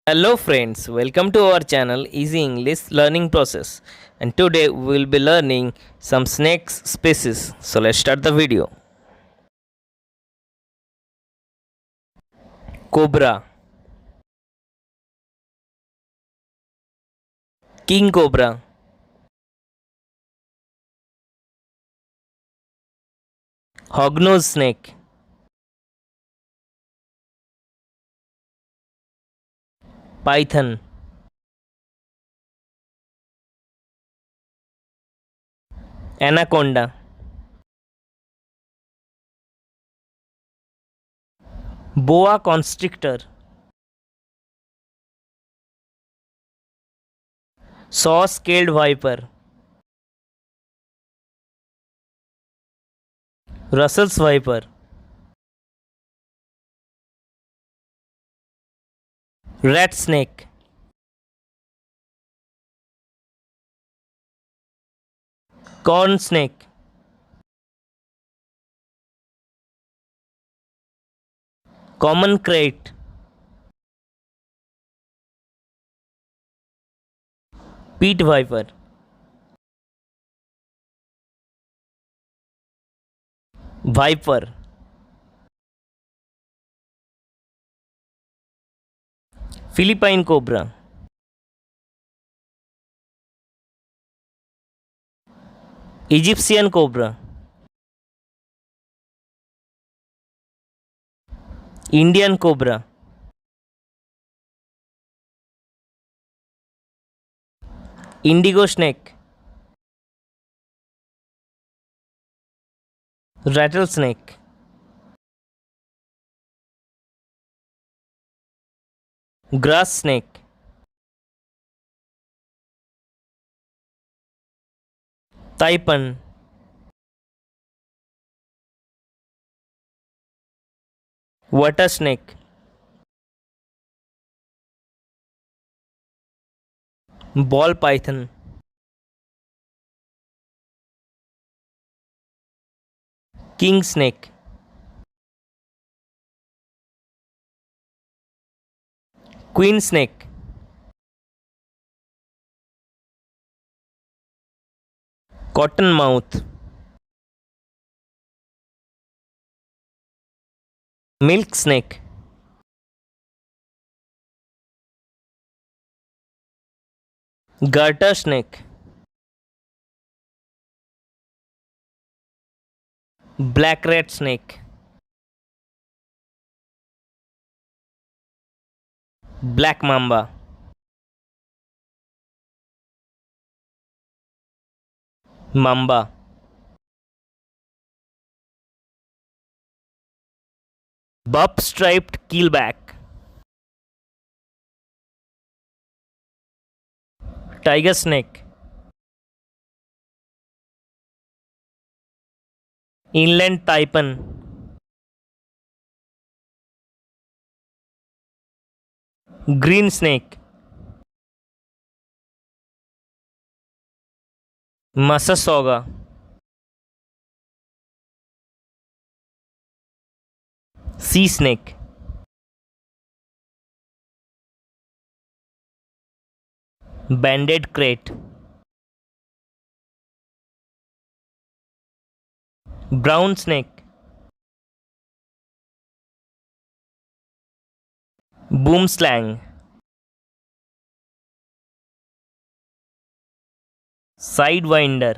Hello friends, welcome to our channel Easy English Learning Process, and today we will be learning some snakes species. So let's start the video. Cobra, King Cobra, Hognose snake, Python, Anaconda, Boa constrictor, Saw-scaled viper, Russell's viper, Ratsnake, corn snake, common krait, peat viper, viper, Philippine cobra, Egyptian cobra, Indian cobra, Indigo snake, Rattlesnake, grass snake, Taipan, water snake, ball python, king snake, queen snake, cottonmouth, milk snake, garter snake, black rat snake, black mamba, mamba, buff striped keelback, tiger snake, inland taipan, green snake, Massasauga, sea snake, banded krait, brown snake, Boomslang, Sidewinder,